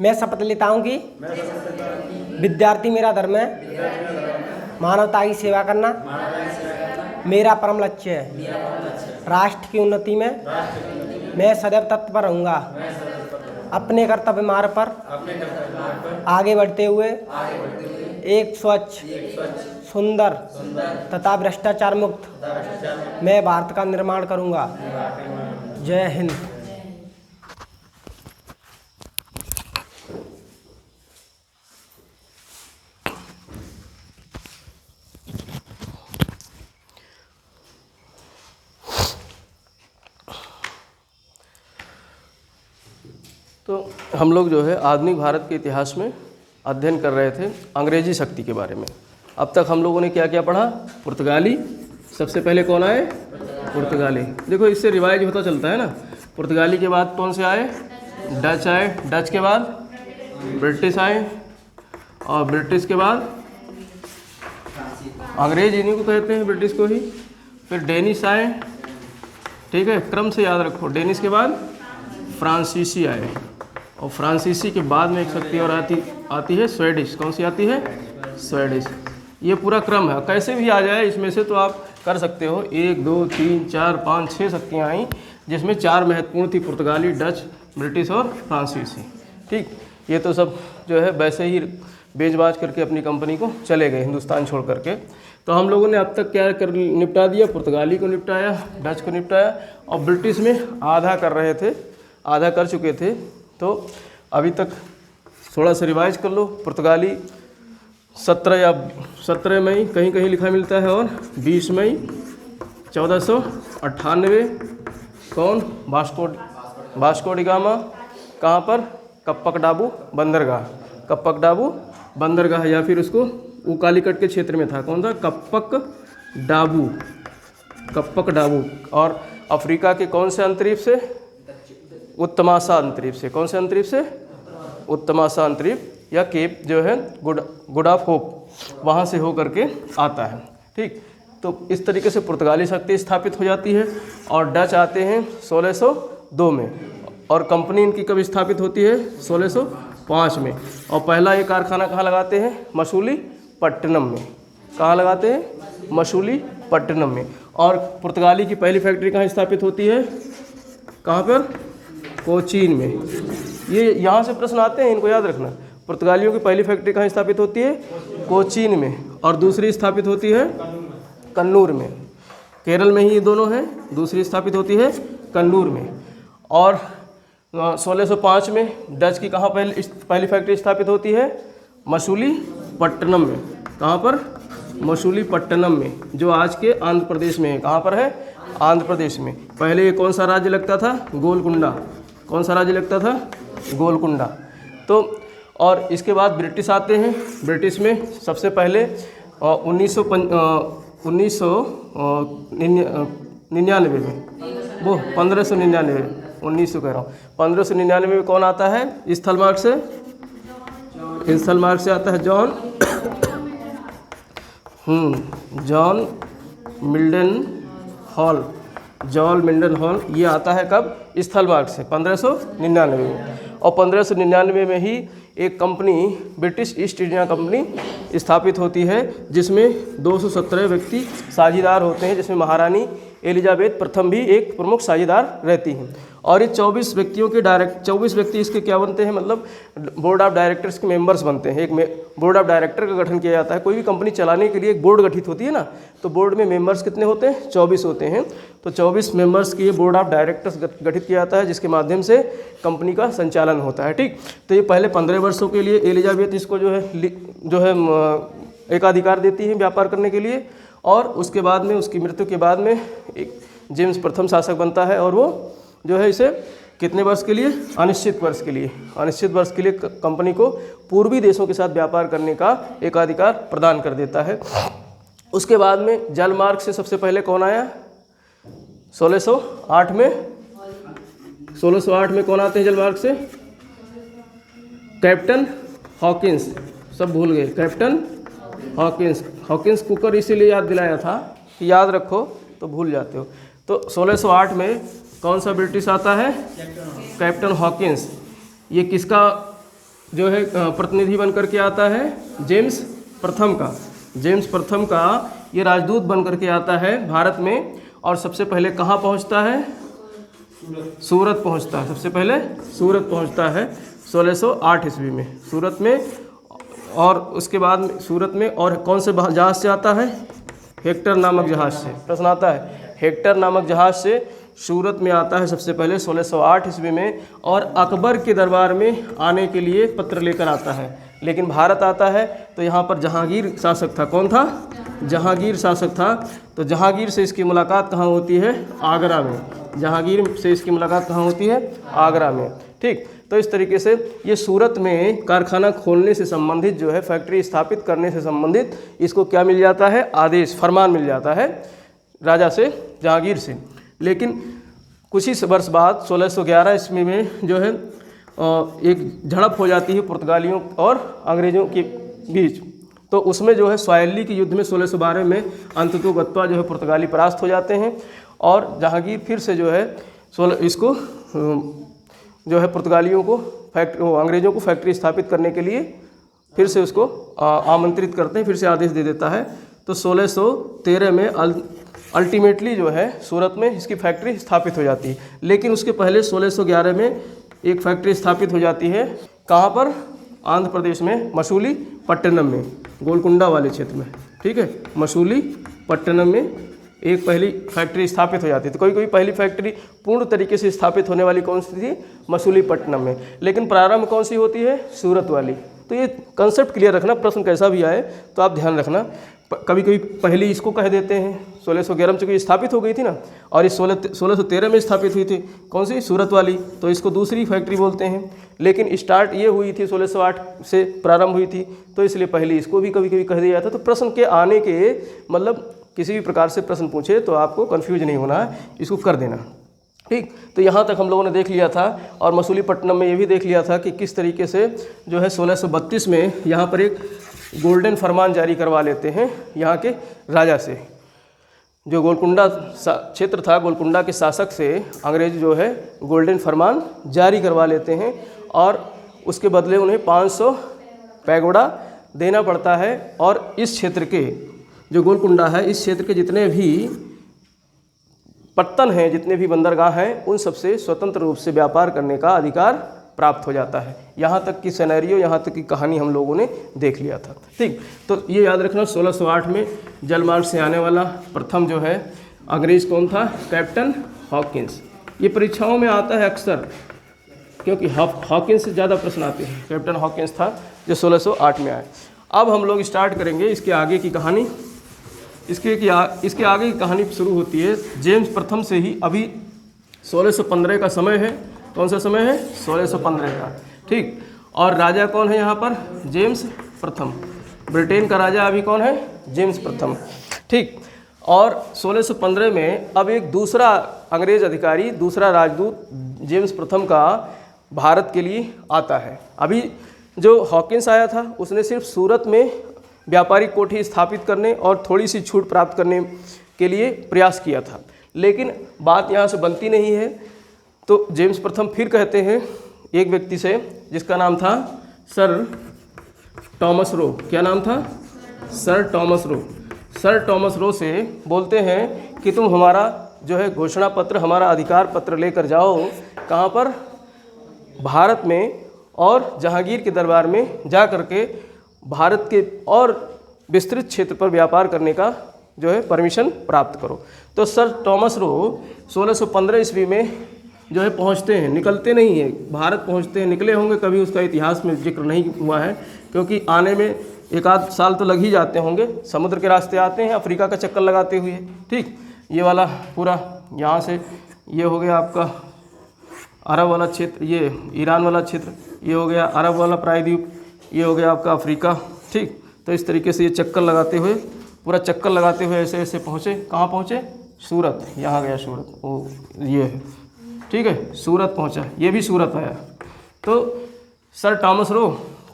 मैं शपथ लेता हूँ कि विद्यार्थी मेरा धर्म है, मानवता की सेवा करना मेरा परम लक्ष्य है। राष्ट्र की उन्नति में मैं सदैव तत्पर रहूँगा। अपने कर्तव्य मार्ग पर आगे बढ़ते हुए एक स्वच्छ, सुंदर तथा भ्रष्टाचार मुक्त मैं भारत का निर्माण करूँगा। जय हिंद। तो हम लोग जो है आधुनिक भारत के इतिहास में अध्ययन कर रहे थे अंग्रेजी शक्ति के बारे में। अब तक हम लोगों ने क्या क्या पढ़ा? पुर्तगाली। सबसे पहले कौन आए? पुर्तगाली। देखो इससे रिवाइज होता चलता है ना। पुर्तगाली के बाद कौन से आए? डच आए। डच के बाद ब्रिटिश आए और ब्रिटिश के बाद अंग्रेज, इन्हीं को कहते हैं, ब्रिटिश को ही। फिर डेनिश आए, ठीक है, क्रम से याद रखो। डेनिश के बाद फ्रांसीसी आए और फ्रांसीसी के बाद में एक शक्ति और आती है स्वीडिश। कौन सी आती है? स्वीडिश। ये पूरा क्रम है, कैसे भी आ जाए इसमें से तो आप कर सकते हो। 1 2 3 4 5 6 शक्तियाँ आई, जिसमें 4 महत्वपूर्ण थी, पुर्तगाली, डच, ब्रिटिश और फ्रांसीसी। ठीक, ये तो सब जो है वैसे ही बेच बाज करके अपनी कंपनी को चले गए हिंदुस्तान छोड़ करके। तो हम लोगों ने अब तक क्या कर निपटा दिया? पुर्तगाली को निपटाया, डच को निपटाया और ब्रिटिश में आधा कर रहे थे, आधा कर चुके थे। तो अभी तक थोड़ा सा रिवाइज कर लो। पुर्तगाली 17 मई कहीं कहीं लिखा मिलता है और 20 मई 1498 कौन? Vasco D gamma. कहाँ पर? कप्पकडाबू बंदरगाह। कप्पकडाबू बंदरगाह, या फिर उसको कालीकट के क्षेत्र में था। कौन था? कप्पकडाबू। और अफ्रीका के कौन से अंतरीप से? उत्तमासा अंतरीप से। कौन से अंतरीप से? उत्तमासा अंतरीप, या केप जो है गुड ऑफ होप, वहाँ से हो करके आता है। ठीक, तो इस तरीके से पुर्तगाली शक्ति स्थापित हो जाती है। और डच आते हैं 1602 में और कंपनी इनकी कब स्थापित होती है? 1605 में। और पहला ये कारखाना कहाँ लगाते हैं? मछलीपट्टनम में। कहाँ लगाते हैं? मछलीपट्टनम में। और पुर्तगाली की पहली फैक्ट्री कहाँ स्थापित होती है? कहाँ पर? कोचीन में। ये यहाँ से प्रश्न आते हैं, इनको याद रखना। पुर्तगालियों की पहली फैक्ट्री कहाँ स्थापित होती है? कोचीन में। और दूसरी स्थापित होती है कन्नूर में। केरल में ही ये दोनों हैं। दूसरी स्थापित होती है कन्नूर में। और 1605 में डच की कहाँ पहली फैक्ट्री स्थापित होती है? मछलीपट्टनम में। कहाँ पर? मछलीपट्टनम में, जो आज के आंध्र प्रदेश में है। कहाँ पर है? आंध्र प्रदेश में। पहले ये कौन सा राज्य लगता था? गोलकुंडा। कौन सा राज्य लगता था? गोलकुंडा। तो और इसके बाद ब्रिटिश आते हैं। ब्रिटिश में सबसे पहले 1999 में, वो 1599, 1900 कह रहा हूँ, 1599 में कौन आता है? स्थलमार्ग से आता है जॉन मिल्डन हॉल। ये आता है कब? स्थलमार्ग से 1599 में। और 1599 में ही एक company, British east India company स्थापित होती है, जिसमें 217 व्यक्ति साझेदार होते हैं, जिसमें महारानी एलिजाबेथ प्रथम भी एक प्रमुख साझेदार रहती हैं। और ये 24 व्यक्ति इसके क्या बनते हैं? मतलब बोर्ड ऑफ डायरेक्टर्स के मेंबर्स बनते हैं। एक बोर्ड ऑफ डायरेक्टर का गठन किया जाता है। कोई भी कंपनी चलाने के लिए एक बोर्ड गठित होती है ना, तो बोर्ड में मेंबर्स कितने होते हैं? 24 होते हैं। तो 24 मेंबर्स की ये बोर्ड ऑफ डायरेक्टर्स गठित किया जाता है, जिसके माध्यम से कंपनी का संचालन होता है। ठीक, तो ये पहले 15 वर्षों के लिए एलिजाबेथ इसको जो है एकाधिकार देती है व्यापार करने के लिए। और उसके बाद में, उसकी मृत्यु के बाद में एक जेम्स प्रथम शासक बनता है, और वो जो है इसे कितने वर्ष के लिए? अनिश्चित वर्ष के लिए कंपनी को पूर्वी देशों के साथ व्यापार करने का एकाधिकार प्रदान कर देता है। उसके बाद में जलमार्ग से सबसे पहले कौन आया? 1608 में कौन आते हैं जलमार्ग से? Captain Hawkins. सब भूल गए। कैप्टन हॉकिंस कुकर इसीलिए याद दिलाया था कि याद रखो, तो भूल जाते हो। तो 1608 में कौन सा ब्रिटिश आता है? Captain Hawkins. ये किसका जो है प्रतिनिधि बन करके आता है जेम्स प्रथम का। जेम्स प्रथम का ये राजदूत बन करके आता है भारत में, और सबसे पहले कहाँ पहुँचता है? सूरत पहुँचता है। सबसे पहले सूरत पहुँचता है 1608 ईस्वी में सूरत में। और उसके बाद में सूरत में और कौन से जहाज़ से आता है? हेक्टर नामक जहाज़ से। प्रश्न आता है, हेक्टर नामक जहाज़ से सूरत में आता है सबसे पहले 1608 ईस्वी में, और अकबर के दरबार में आने के लिए पत्र लेकर आता है। लेकिन भारत आता है तो यहाँ पर जहांगीर शासक था। कौन था? जहांगीर शासक था। तो जहांगीर से इसकी मुलाकात कहाँ होती है? आगरा में। जहांगीर से इसकी मुलाकात कहाँ होती है? आगरा में। ठीक, तो इस तरीके से ये सूरत में कारखाना खोलने से संबंधित जो है, फैक्ट्री स्थापित करने से संबंधित इसको क्या मिल जाता है? आदेश, फरमान मिल जाता है राजा से, जहांगीर से। लेकिन कुछ ही वर्ष बाद 1611 ईस्वी में जो है एक झड़प हो जाती है पुर्तगालियों और अंग्रेज़ों के बीच। तो उसमें जो है स्वायल्ली के युद्ध में 1612 में अंततोगत्वा जो है पुर्तगाली परास्त हो जाते हैं, और जहांगीर फिर से जो है इसको जो है पुर्तगालियों को अंग्रेज़ों को फैक्ट्री स्थापित करने के लिए फिर से उसको आमंत्रित करते हैं, फिर से आदेश दे देता है। तो 1613 में अल्टीमेटली जो है सूरत में इसकी फैक्ट्री स्थापित हो जाती है। लेकिन उसके पहले 1611 में एक फैक्ट्री स्थापित हो जाती है। कहाँ पर? आंध्र प्रदेश में मसूलीपट्टनम में, गोलकुंडा वाले क्षेत्र में। ठीक है, मसूलीपट्टनम में एक पहली फैक्ट्री स्थापित हो जाती है। तो कोई पहली फैक्ट्री पूर्ण तरीके से स्थापित होने वाली कौन सी थी? मसूलीपट्टनम में। लेकिन प्रारंभ कौन सी होती है? सूरत वाली। तो ये कंसेप्ट क्लियर रखना, प्रश्न कैसा भी आए तो आप ध्यान रखना। कभी कभी पहले इसको कह देते हैं 1611 में, चूँकि स्थापित हो गई थी ना, और इस 1613 में स्थापित हुई थी। कौन सी? सूरत वाली। तो इसको दूसरी फैक्ट्री बोलते हैं। लेकिन स्टार्ट ये हुई थी 1608 से प्रारंभ हुई थी, तो इसलिए पहले इसको भी कभी कभी कह दिया जाता। तो प्रश्न के आने के मतलब किसी भी प्रकार से प्रश्न पूछे तो आपको कंफ्यूज नहीं होना है, इसको कर देना। ठीक, तो यहाँ तक हम लोगों ने देख लिया था। और मसूलीपट्टनम में ये भी देख लिया था कि किस तरीके से जो है 1632 में यहाँ पर एक गोल्डन फरमान जारी करवा लेते हैं यहाँ के राजा से। जो गोलकुंडा क्षेत्र था, गोलकुंडा के शासक से अंग्रेज जो है गोल्डन फरमान जारी करवा लेते हैं, और उसके बदले उन्हें 500 पैगोडा देना पड़ता है। और इस क्षेत्र के जो गोलकुंडा है, इस क्षेत्र के जितने भी पत्तन हैं, जितने भी बंदरगाह हैं, उन सबसे स्वतंत्र रूप से व्यापार करने का अधिकार प्राप्त हो जाता है। यहाँ तक की सिनेरियो, यहाँ तक की कहानी हम लोगों ने देख लिया था। ठीक, तो ये याद रखना 1608 में जलमार्ग से आने वाला प्रथम जो है अंग्रेज़ कौन था? Captain Hawkins. ये परीक्षाओं में आता है अक्सर, क्योंकि हॉकिंस से ज़्यादा प्रश्न आते हैं। कैप्टन हॉकिंस था जो 1608 में आए। अब हम लोग स्टार्ट करेंगे इसके आगे की कहानी। इसके आगे की कहानी शुरू होती है जेम्स प्रथम से ही। अभी 1615 का समय है। कौन सा समय है? 1615 का। ठीक, और राजा कौन है यहाँ पर? जेम्स प्रथम। ब्रिटेन का राजा अभी कौन है? जेम्स प्रथम। ठीक, और 1615 में अब एक दूसरा अंग्रेज अधिकारी, दूसरा राजदूत जेम्स प्रथम का भारत के लिए आता है। अभी जो हॉकिंस आया था उसने सिर्फ सूरत में व्यापारिक कोठी स्थापित करने और थोड़ी सी छूट प्राप्त करने के लिए प्रयास किया था, लेकिन बात यहाँ से बनती नहीं है। तो जेम्स प्रथम फिर कहते हैं एक व्यक्ति से जिसका नाम था सर टॉमस रो। क्या नाम था? Sir Thomas Roe. Sir Thomas Roe से बोलते हैं कि तुम हमारा जो है घोषणा पत्र, हमारा अधिकार पत्र लेकर जाओ। कहाँ पर? भारत में, और जहांगीर के दरबार में जा कर के भारत के और विस्तृत क्षेत्र पर व्यापार करने का जो है परमिशन प्राप्त करो। तो सर टॉमस रो 1615 ईस्वी में जो है पहुंचते हैं, निकलते नहीं हैं, भारत पहुंचते हैं। निकले होंगे कभी, उसका इतिहास में जिक्र नहीं हुआ है, क्योंकि आने में एक आध साल तो लग ही जाते होंगे। समुद्र के रास्ते आते हैं, अफ्रीका का चक्कर लगाते हुए। ठीक, ये वाला पूरा यहाँ से ये हो गया आपका अरब वाला क्षेत्र, ये ईरान वाला क्षेत्र, ये हो गया अरब वाला प्रायद्वीप, ये हो गया आपका अफ्रीका। ठीक, तो इस तरीके से ये चक्कर लगाते हुए, पूरा चक्कर लगाते हुए ऐसे ऐसे पहुँचे। कहाँ पहुँचे? सूरत। यहाँ गया सूरत, वो ये है। ठीक है, सूरत पहुँचा, ये भी सूरत आया। तो सर टॉमस रो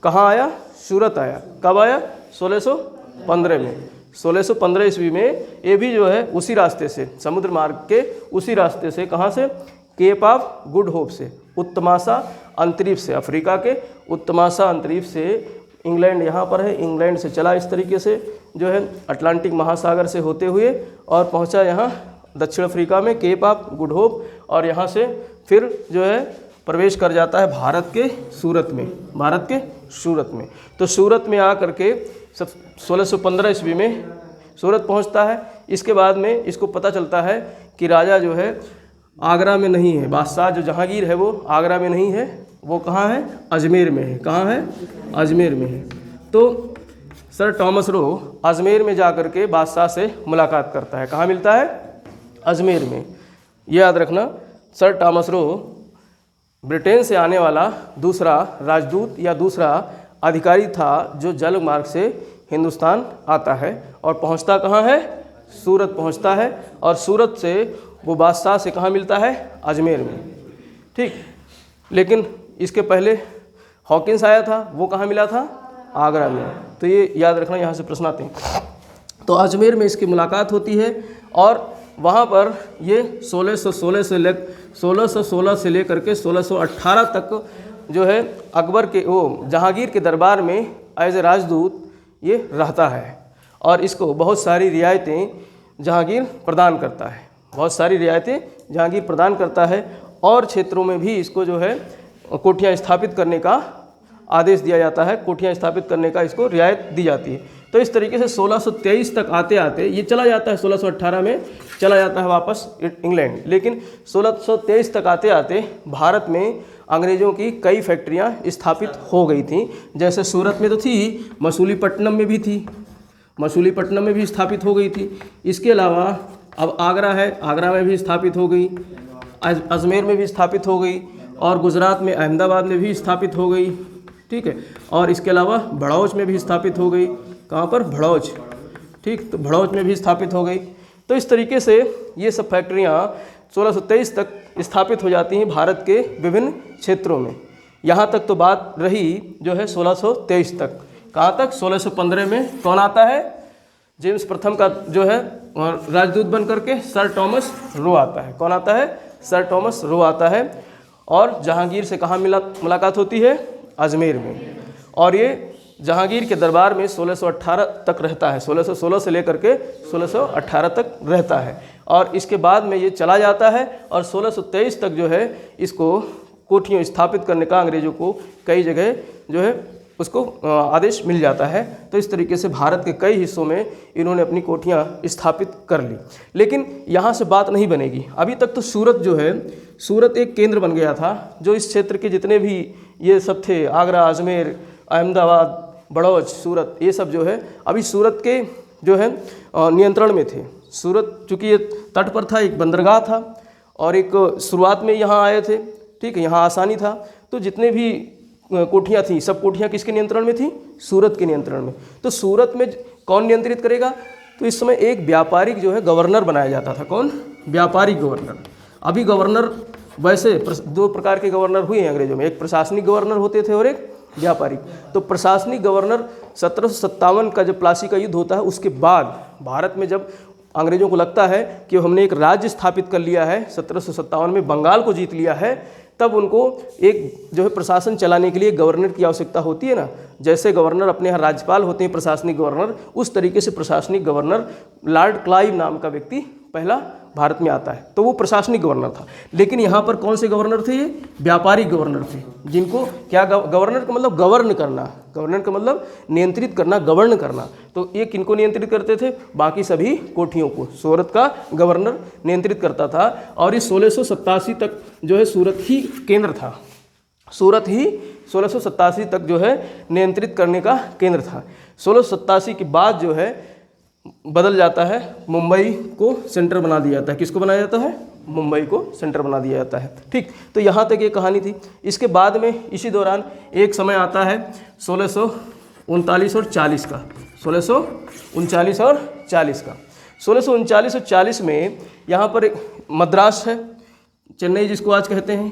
कहाँ आया? सूरत आया। कब आया? 1615 में। 1615 ईस्वी में ये भी जो है उसी रास्ते से, समुद्र मार्ग के उसी रास्ते से, कहाँ से? केप ऑफ गुड होप से, उत्तमाशा अंतरीप से, अफ्रीका के उत्तमाशा अंतरीप से इंग्लैंड यहाँ पर है, इंग्लैंड से चला इस तरीके से जो है अटलांटिक महासागर से होते हुए और पहुँचा यहाँ दक्षिण अफ्रीका में केप ऑफ गुड होप, और यहाँ से फिर जो है प्रवेश कर जाता है भारत के सूरत में, भारत के सूरत में। तो सूरत में आकर के 1615 ईस्वी में सूरत पहुंचता है। इसके बाद में इसको पता चलता है कि राजा जो है आगरा में नहीं है, बादशाह जो जहांगीर है वो आगरा में नहीं है, वो कहाँ है, अजमेर में है। कहाँ है, अजमेर में है। तो सर टॉमस रो अजमेर में जाकर के बादशाह से मुलाकात करता है। कहाँ मिलता है, अजमेर में। ये याद रखना, सर टॉमस रो ब्रिटेन से आने वाला दूसरा राजदूत या दूसरा अधिकारी था जो जल मार्ग से हिंदुस्तान आता है और पहुंचता कहाँ है, सूरत पहुंचता है, और सूरत से वो बादशाह से कहाँ मिलता है, अजमेर में। ठीक, लेकिन इसके पहले हॉकिंस आया था, वो कहाँ मिला था, आगरा में। तो ये याद रखना, यहाँ से प्रश्न आते हैं। तो अजमेर में इसकी मुलाकात होती है और वहाँ पर ये 1616 से लेकर के 1618 तक जो है अकबर के जहांगीर के दरबार में एज ए राजदूत ये रहता है, और इसको बहुत सारी रियायतें जहांगीर प्रदान करता है, बहुत सारी रियायतें जहांगीर प्रदान करता है, और क्षेत्रों में भी इसको जो है कोठियाँ स्थापित करने का आदेश दिया जाता है, कोठियाँ स्थापित करने का इसको रियायत दी जाती है। तो इस तरीके से 1623 तक आते आते ये चला जाता है, 1618 में चला जाता है वापस इंग्लैंड, लेकिन 1623 तक आते आते भारत में अंग्रेज़ों की कई फैक्ट्रियां स्थापित हो गई थी। जैसे सूरत में तो थी, मसूलीपट्टनम में भी थी, मसूलीपट्टनम में भी स्थापित हो गई थी। इसके अलावा अब आगरा है, आगरा में भी स्थापित हो गई, अजमेर में भी स्थापित हो गई, और गुजरात में अहमदाबाद में भी स्थापित हो गई। ठीक है, और इसके अलावा भड़ौच में भी स्थापित हो गई। कहाँ पर, भड़ौच। ठीक, तो भड़ौच में भी स्थापित हो गई। तो इस तरीके से ये सब फैक्ट्रियाँ 1623 तक स्थापित हो जाती हैं भारत के विभिन्न क्षेत्रों में। यहाँ तक तो बात रही जो है 1623 तक। कहाँ तक, 1615 में कौन आता है, जेम्स प्रथम का जो है राजदूत बन करके सर टॉमस रो आता है। कौन आता है, सर टॉमस रो आता है, और जहांगीर से कहाँ मुलाकात होती है, अजमेर में। और ये जहांगीर के दरबार में 1618 तक रहता है, 1616 से लेकर के 1618 तक रहता है, और इसके बाद में ये चला जाता है, और 1623 तक जो है इसको कोठियों स्थापित करने का अंग्रेज़ों को कई जगह जो है उसको आदेश मिल जाता है। तो इस तरीके से भारत के कई हिस्सों में इन्होंने अपनी कोठियाँ स्थापित कर ली। लेकिन यहाँ से बात नहीं बनेगी, अभी तक तो सूरत जो है, सूरत एक केंद्र बन गया था, जो इस क्षेत्र के जितने भी ये सब थे, आगरा, अजमेर, अहमदाबाद, बड़ौच, सूरत, ये सब जो है अभी सूरत के जो है नियंत्रण में थे। सूरत चूँकि ये तट पर था, एक बंदरगाह था, और एक शुरुआत में यहाँ आए थे। ठीक है, यहाँ आसानी था, तो जितने भी कोठियाँ थीं, सब कोठियाँ किसके नियंत्रण में थीं, सूरत के नियंत्रण में। तो सूरत में कौन नियंत्रित करेगा, तो इस समय एक व्यापारिक जो है गवर्नर बनाया जाता था। कौन, व्यापारिक गवर्नर। अभी गवर्नर वैसे दो प्रकार के गवर्नर हुए हैं अंग्रेजों में, एक प्रशासनिक गवर्नर होते थे और एक व्यापारिक। तो प्रशासनिक गवर्नर 1757 का जब प्लासी का युद्ध होता है, उसके बाद भारत में जब अंग्रेजों को लगता है कि हमने एक राज्य स्थापित कर लिया है, 1757 में बंगाल को जीत लिया है, तब उनको एक जो है प्रशासन चलाने के लिए गवर्नर की आवश्यकता होती है ना। जैसे गवर्नर अपने यहाँ राज्यपाल होते हैं प्रशासनिक गवर्नर, उस तरीके से प्रशासनिक गवर्नर लॉर्ड क्लाइव नाम का व्यक्ति पहला भारत में आता है, तो वो प्रशासनिक गवर्नर था। लेकिन यहाँ पर कौन से गवर्नर थे, ये व्यापारिक गवर्नर थे, जिनको क्या, गवर्नर का मतलब गवर्न करना, गवर्नर का मतलब नियंत्रित करना, गवर्न करना। तो ये किनको नियंत्रित करते थे, बाकी सभी कोठियों को सूरत का गवर्नर नियंत्रित करता था। और ये 1687 तक जो है सूरत ही केंद्र था, सूरत ही 1687 तक जो है नियंत्रित करने का केंद्र था। 1687 के बाद जो है बदल जाता है, मुंबई को सेंटर बना दिया जाता है। किसको बनाया जाता है, मुंबई को सेंटर बना दिया जाता है। ठीक, तो यहाँ तक ये कहानी थी। इसके बाद में इसी दौरान एक समय आता है 1639 और 40 का, 1639 और 40 का। 1639 और 40 में यहाँ पर एक मद्रास है, चेन्नई जिसको आज कहते हैं,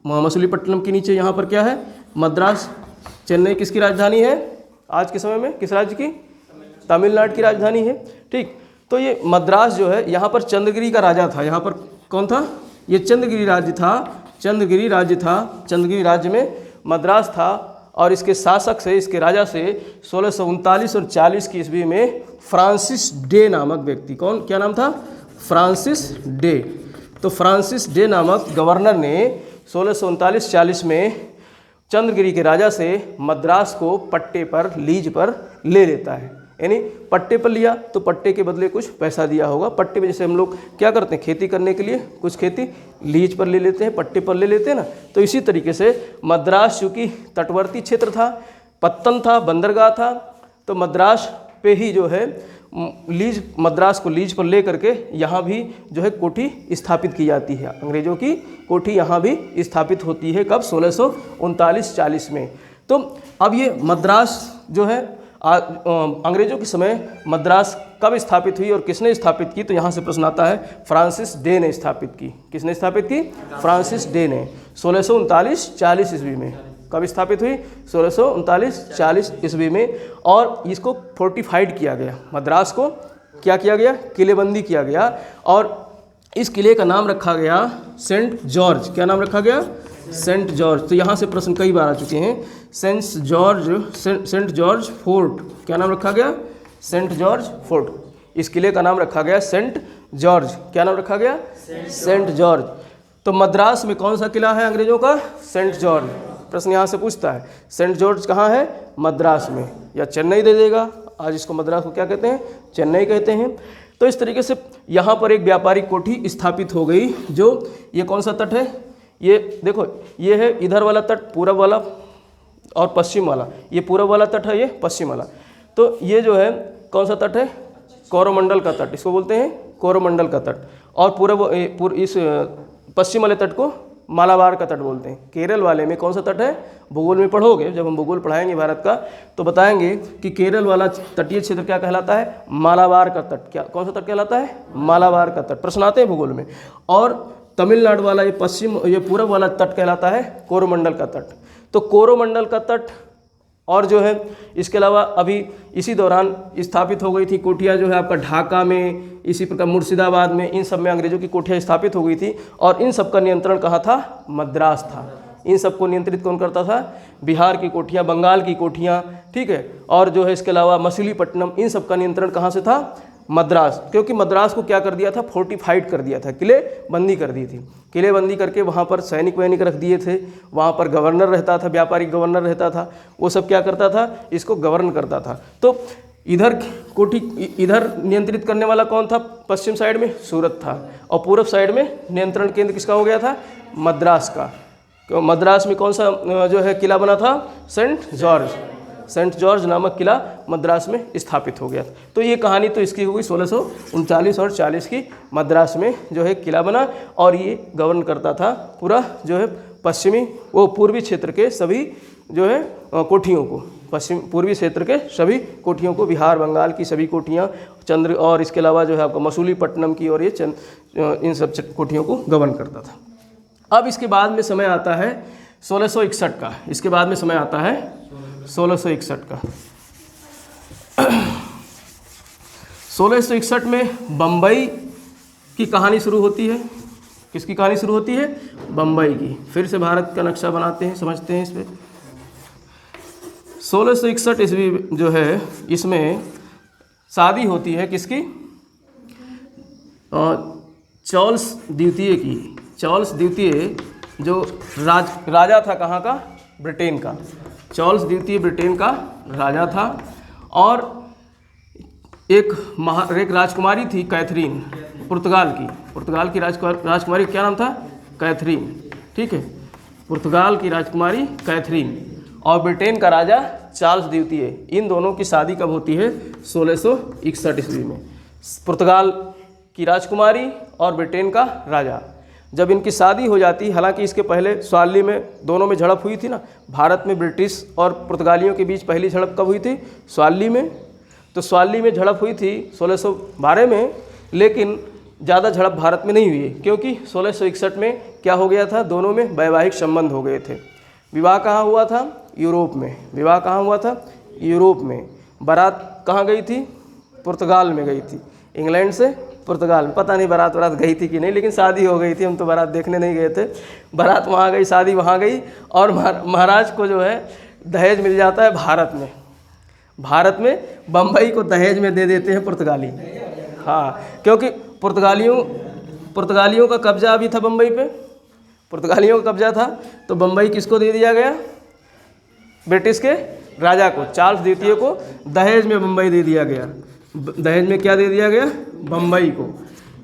मसूलीपट्टनम के नीचे यहाँ पर क्या है, मद्रास। चेन्नई किसकी राजधानी है आज के समय में, किस राज्य की, तमिलनाडु की राजधानी है। ठीक, तो ये मद्रास जो है, यहाँ पर चंद्रगिरी का राजा था। यहाँ पर कौन था, ये चंद्रगिरी राज्य था, चंद्रगिरी राज्य था, चंद्रगिरी राज्य में मद्रास था और इसके शासक से, इसके राजा से 1639 और 40 की ईस्वी में फ्रांसिस डे नामक व्यक्ति, कौन, क्या नाम था, फ्रांसिस डे। तो फ्रांसिस डे नामक गवर्नर ने 1639-40 में चंद्रगिरी के राजा से मद्रास को पट्टे पर, लीज पर ले लेता है। यानी पट्टे पर लिया तो पट्टे के बदले कुछ पैसा दिया होगा। पट्टे पे जैसे हम लोग क्या करते हैं, खेती करने के लिए कुछ खेती लीज पर ले लेते हैं, पट्टे पर ले लेते हैं ना, तो इसी तरीके से मद्रास चूँकि तटवर्ती क्षेत्र था, पत्तन था, बंदरगाह था, तो मद्रास पे ही जो है लीज, मद्रास को लीज पर ले करके यहाँ भी जो है कोठी स्थापित की जाती है। अंग्रेज़ों की कोठी यहाँ भी स्थापित होती है। कब, 1639-40 में। तो अब ये मद्रास जो है अंग्रेज़ों के समय मद्रास कब स्थापित हुई और किसने स्थापित की, तो यहाँ से प्रश्न आता है। फ्रांसिस डे ने स्थापित की। किसने स्थापित की, फ्रांसिस डे ने 1639-40 ईस्वी में। कब स्थापित हुई, 1639-40 ईस्वी में। और इसको फोर्टिफाइड किया गया, मद्रास को क्या किया गया, किलेबंदी किया गया। और इस किले का नाम रखा गया सेंट जॉर्ज। क्या नाम रखा गया, सेंट जॉर्ज। तो यहाँ से प्रश्न कई बार आ चुके हैं। सेंट जॉर्ज फोर्ट, क्या नाम रखा गया, सेंट जॉर्ज फोर्ट। इस किले का नाम रखा गया सेंट जॉर्ज। क्या नाम रखा गया, सेंट जॉर्ज। तो मद्रास में कौन सा किला है अंग्रेजों का, सेंट जॉर्ज। प्रश्न यहाँ से पूछता है सेंट जॉर्ज कहाँ है, मद्रास में, या चेन्नई दे देगा। आज इसको मद्रास को क्या कहते हैं, चेन्नई कहते हैं। तो इस तरीके से यहाँ पर एक व्यापारिक कोठी स्थापित हो गई। जो ये कौन सा तट है, ये देखो, ये है इधर वाला तट, पूरब वाला और पश्चिम वाला। ये पूरब वाला तट है, ये पश्चिम वाला। तो ये जो है कौन सा तट है, कोरोमंडल का तट, इसको बोलते हैं कोरोमंडल का तट। और इस पश्चिम वाले तट को मालाबार का तट बोलते हैं। केरल वाले में कौन सा तट है, भूगोल में पढ़ोगे, जब हम भूगोल पढ़ाएंगे भारत का, तो बताएंगे कि केरल वाला तटीय क्षेत्र क्या कहलाता है, मालाबार का तट। क्या, कौन सा तट कहलाता है, मालाबार का तट। प्रश्न आते हैं भूगोल में। और तमिलनाडु वाला ये पूरब वाला तट कहलाता है कोरोमंडल का तट। तो कोरोमंडल का तट और जो है इसके अलावा अभी इसी दौरान स्थापित हो गई थी कोठियाँ, जो है आपका ढाका में, इसी प्रकार मुर्शिदाबाद में, इन सब में अंग्रेजों की कोठियाँ स्थापित हो गई थी। और इन सब का नियंत्रण कहाँ था, मद्रास था। इन सबको नियंत्रित कौन करता था, बिहार की कोठियाँ, बंगाल की कोठियाँ, ठीक है। और जो है इसके अलावा मछलीपट्टनम, इन सब का नियंत्रण कहाँ से था, मद्रास। क्योंकि मद्रास को क्या कर दिया था, फोर्टिफाइड कर दिया था, किले बंदी कर दी थी। किले बंदी करके वहाँ पर सैनिक वैनिक रख दिए थे। वहाँ पर गवर्नर रहता था, व्यापारिक गवर्नर रहता था, वो सब क्या करता था, इसको गवर्न करता था। तो इधर कोठी, इधर नियंत्रित करने वाला कौन था, पश्चिम साइड में सूरत था। और पूर्व साइड में नियंत्रण केंद्र किसका हो गया था, मद्रास का। मद्रास में कौन सा जो है किला बना था, सेंट जॉर्ज। सेंट जॉर्ज नामक किला मद्रास में स्थापित हो गया। तो ये कहानी तो इसकी हुई 1639 और 40 की। मद्रास में जो है किला बना और ये गवर्न करता था पूरा जो है पूर्वी क्षेत्र के सभी जो है कोठियों को, पूर्वी क्षेत्र के सभी कोठियों को, बिहार बंगाल की सभी कोठियाँ, और इसके अलावा जो है आपका मसूलीपट्टनम की, और ये इन सब कोठियों को गवर्न करता था। अब इसके बाद में समय आता है 1661 का। इसके बाद में समय आता है 1661 का। 1661 में बम्बई की कहानी शुरू होती है। किसकी कहानी शुरू होती है, बम्बई की। फिर से भारत का नक्शा बनाते हैं, समझते हैं इस पर। 1661 ईस्वी जो है, इसमें शादी होती है किसकी, चार्ल्स द्वितीय की। चार्ल्स द्वितीय जो राजा था कहाँ का, ब्रिटेन का। चार्ल्स द्वितीय ब्रिटेन का राजा था। और एक राजकुमारी थी कैथरीन, पुर्तगाल की राजकुमारी क्या नाम था, कैथरीन, ठीक है, पुर्तगाल की राजकुमारी कैथरीन, और ब्रिटेन का राजा चार्ल्स द्वितीय। इन दोनों की शादी कब होती है, 1661 ईस्वी में। पुर्तगाल की राजकुमारी और ब्रिटेन का राजा, जब इनकी शादी हो जाती, हालांकि इसके पहले स्वाली में दोनों में झड़प हुई थी ना। भारत में ब्रिटिश और पुर्तगालियों के बीच पहली झड़प कब हुई थी, स्वाली में। तो स्वाली में झड़प हुई थी 1612 में, लेकिन ज़्यादा झड़प भारत में नहीं हुई, क्योंकि 1661 में क्या हो गया था, दोनों में वैवाहिक संबंध हो गए थे। विवाह कहाँ हुआ था, यूरोप में। विवाह कहाँ हुआ था, यूरोप में। बारात कहाँ गई थी, पुर्तगाल में गई थी। इंग्लैंड से पुर्तगाल में। पता नहीं बारात वरात गई थी कि नहीं, लेकिन शादी हो गई थी। हम तो बारात देखने नहीं गए थे, बारात वहाँ गई, शादी वहाँ गई। और महाराज को जो है दहेज मिल जाता है भारत में। भारत में बम्बई को दहेज में दे देते हैं पुर्तगाली। हाँ, क्योंकि पुर्तगालियों का कब्जा अभी था बम्बई पे, पुर्तगालियों का कब्जा था। तो बम्बई किसको दे दिया गया? ब्रिटिश के राजा को, चार्ल्स द्वितीय को दहेज में बम्बई दे दिया गया। दहेज में क्या दे दिया गया? बम्बई को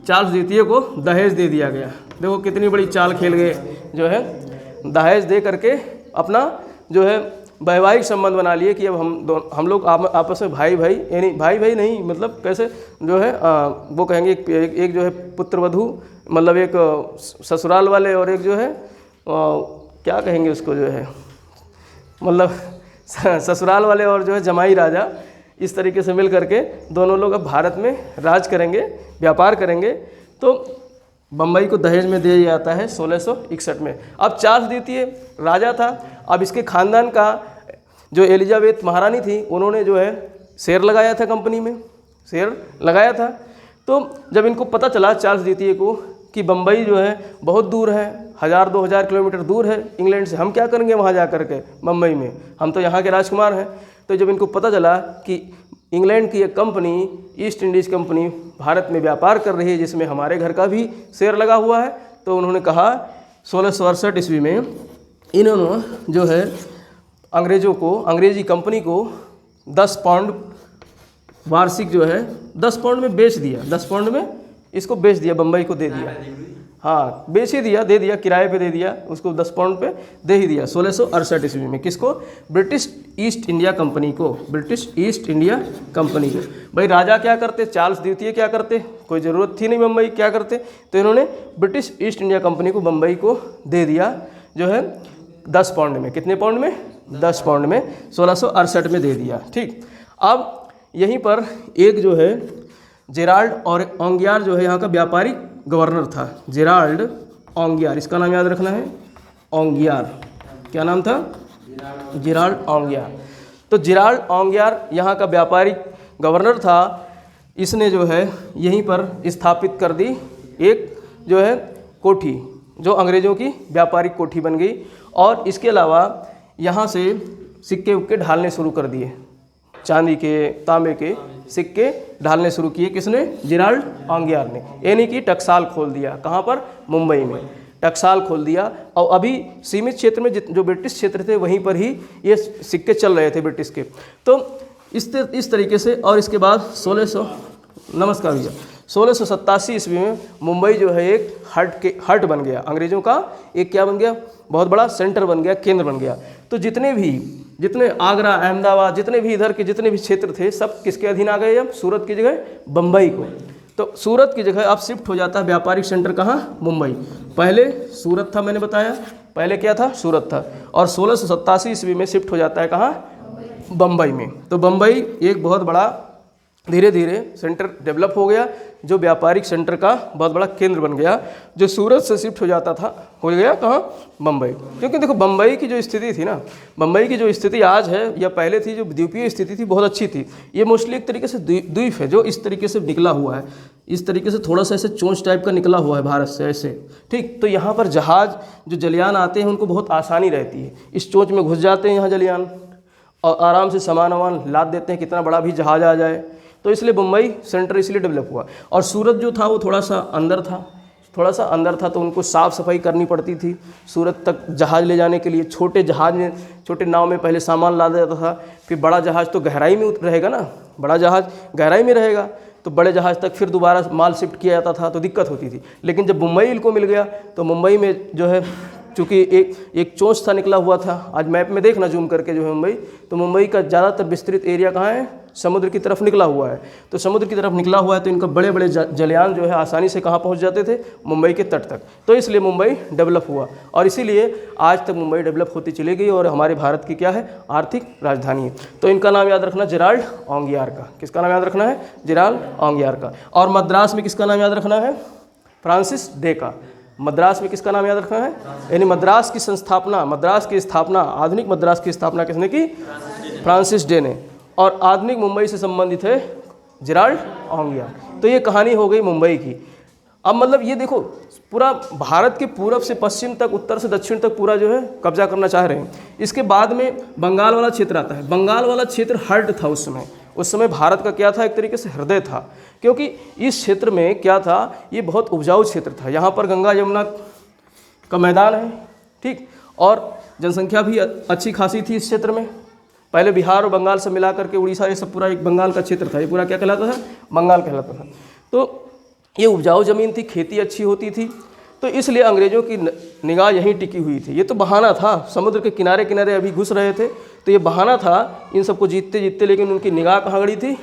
चार्ल्स द्वितीय को दहेज दे दिया गया। देखो कितनी बड़ी चाल खेल गए, जो है दहेज दे करके अपना जो है वैवाहिक संबंध बना लिए कि अब हम लोग आपस में भाई यानी भाई नहीं, मतलब कैसे जो है वो कहेंगे एक जो है पुत्र वधू, मतलब एक ससुराल वाले और एक जो है क्या कहेंगे उसको, जो है मतलब ससुराल वाले और जो है जमाई राजा, इस तरीके से मिल करके दोनों लोग अब भारत में राज करेंगे, व्यापार करेंगे। तो बम्बई को दहेज में दिया जाता है 1661 में। अब चार्ल्स द्वितीय राजा था, अब इसके खानदान का जो एलिजाबेथ महारानी थी, उन्होंने जो है शेयर लगाया था, कंपनी में शेयर लगाया था। तो जब इनको पता चला चार्ल्स द्वितीय को कि बम्बई जो है बहुत दूर है, 1000-2000 किलोमीटर दूर है इंग्लैंड से, हम क्या करेंगे वहाँ जा कर के बम्बई में, हम तो यहाँ के राजकुमार हैं। तो जब इनको पता चला कि इंग्लैंड की एक company, east Indies company Bharat में व्यापार कर रही है, जिसमें हमारे घर का भी शेयर लगा हुआ है, तो उन्होंने कहा 1668 ईस्वी में इन्होंने जो है अंग्रेजी कंपनी को 10 पाउंड वार्षिक जो है 10 पाउंड में बेच दिया, 10 पाउंड में इसको बेच दिया, बम्बई को दे दिया। हाँ, बेच ही दिया, दे दिया, किराए पे दे दिया उसको, 10 पाउंड पे दे ही दिया 1668 ईस्वी में। किसको? ब्रिटिश ईस्ट इंडिया कंपनी को, ब्रिटिश ईस्ट इंडिया कंपनी को। भाई राजा क्या करते? चार्ल्स द्वितीय क्या करते? कोई ज़रूरत थी नहीं बम्बई, क्या करते? तो इन्होंने ब्रिटिश ईस्ट इंडिया कंपनी को बम्बई को दे दिया, जो है 10 पाउंड में। कितने पाउंड में? 10 पाउंड में 1668 में दे दिया। ठीक, अब यहीं पर एक जो है जेराल्ड और ओंगियार जो है यहाँ का व्यापारिक गवर्नर था, जेराल्ड ओंगियार, इसका नाम याद रखना है, ओंगियार। क्या नाम था? जेराल्ड ओंगियार। तो जेराल्ड ओंगियार यहाँ का व्यापारिक गवर्नर था। इसने जो है यहीं पर स्थापित कर दी एक जो है कोठी, जो अंग्रेज़ों की व्यापारिक कोठी बन गई। और इसके अलावा यहाँ से सिक्के उक्के ढालने शुरू कर दिए, चांदी के, तांबे के सिक्के ढालने शुरू किए। किसने? जेराल्ड ओंगियार ने। यानी कि टकसाल खोल दिया। कहाँ पर? मुंबई में टकसाल खोल दिया। और अभी सीमित क्षेत्र में जो ब्रिटिश क्षेत्र थे वहीं पर ही ये सिक्के चल रहे थे ब्रिटिश के। तो इस तरीके से, और इसके बाद 1687 ईस्वी में मुंबई जो है एक हट बन गया, अंग्रेज़ों का एक क्या बन गया? बहुत बड़ा सेंटर बन गया, केंद्र बन गया। तो जितने आगरा, अहमदाबाद, जितने भी इधर के जितने भी क्षेत्र थे, सब किसके अधीन आ गए? अब सूरत की जगह बम्बई को। तो सूरत की जगह अब शिफ्ट हो जाता है व्यापारिक सेंटर कहाँ? मुंबई। पहले सूरत था, मैंने बताया, पहले क्या था? सूरत था। और 1687 ईस्वी में शिफ्ट हो जाता है कहाँ? बम्बई में। तो बम्बई एक बहुत बड़ा धीरे धीरे सेंटर डेवलप हो गया, जो व्यापारिक सेंटर का बहुत बड़ा केंद्र बन गया, जो सूरत से शिफ्ट हो जाता था, हो गया कहाँ? बम्बई। क्योंकि देखो बम्बई की जो स्थिति थी ना, बम्बई की जो स्थिति आज है या पहले थी, जो द्वीपीय स्थिति थी, बहुत अच्छी थी। ये मोस्टली एक तरीके से द्वीप है, जो इस तरीके से निकला हुआ है, इस तरीके से थोड़ा सा ऐसे चोंच टाइप का निकला हुआ है भारत से ऐसे। ठीक, तो यहाँ पर जहाज़ जो जलयान आते हैं उनको बहुत आसानी रहती है, इस चोंच में घुस जाते हैं यहाँ जलयान और आराम से सामान वामान लाद देते हैं, कितना बड़ा भी जहाज़ आ जाए। तो इसलिए मुंबई सेंटर इसलिए डेवलप हुआ। और सूरत जो था वो थोड़ा सा अंदर था, तो उनको साफ़ सफाई करनी पड़ती थी। सूरत तक जहाज़ ले जाने के लिए छोटे जहाज़ में, छोटे नाव में पहले सामान लादा जाता था, फिर बड़ा जहाज़ तो गहराई में रहेगा ना, बड़ा जहाज़ गहराई में रहेगा, तो बड़े जहाज़ तक फिर दोबारा माल शिफ्ट किया जाता था, तो दिक्कत होती थी। लेकिन जब मुंबई इनको मिल गया, तो मुंबई में जो है चूँकि एक चोंच था निकला हुआ था, आज मैप में देखना जूम करके जो है मुंबई, तो मुंबई का ज़्यादातर विस्तृत एरिया कहाँ है? समुद्र की तरफ निकला हुआ है। तो समुद्र की तरफ निकला हुआ है, तो इनका बड़े बड़े जलयान जो है आसानी से कहाँ पहुँच जाते थे? मुंबई के तट तक। तो इसलिए मुंबई डेवलप हुआ, और इसीलिए आज तक मुंबई डेवलप होती चली गई और हमारे भारत की क्या है? आर्थिक राजधानी है। तो इनका नाम याद रखना, जेराल्ड ओंगियार का। किसका नाम याद रखना है? जेराल्ड ओंगियार का। और मद्रास में किसका नाम याद रखना है? फ्रांसिस डे का। मद्रास में किसका नाम याद रखना है? यानी मद्रास की स्थापना, आधुनिक मद्रास की स्थापना किसने की? फ्रांसिस डे ने। और आधुनिक मुंबई से संबंधित है जेराल्ड ओंगिया। तो ये कहानी हो गई मुंबई की। अब मतलब ये देखो पूरा भारत के पूरब से पश्चिम तक, उत्तर से दक्षिण तक पूरा जो है कब्जा करना चाह रहे हैं। इसके बाद में बंगाल वाला क्षेत्र आता है। बंगाल वाला क्षेत्र हर्ट था उस समय भारत का क्या था, एक तरीके से हृदय था, क्योंकि इस क्षेत्र में क्या था, ये बहुत उपजाऊ क्षेत्र था। यहाँ पर गंगा यमुना का मैदान है, ठीक, और जनसंख्या भी अच्छी खासी थी इस क्षेत्र में। पहले बिहार और बंगाल से मिला करके उड़ीसा ये सब पूरा एक बंगाल का क्षेत्र था। ये पूरा क्या कहलाता था, बंगाल कहलाता था। तो ये उपजाऊ ज़मीन थी, खेती अच्छी होती थी, तो इसलिए अंग्रेज़ों की निगाह यहीं टिकी हुई थी। ये तो बहाना था, समुद्र के किनारे किनारे अभी घुस रहे थे, तो ये बहाना था इन सबको जीतते जीतते, लेकिन उनकी निगाह कहाँ गड़ी थी,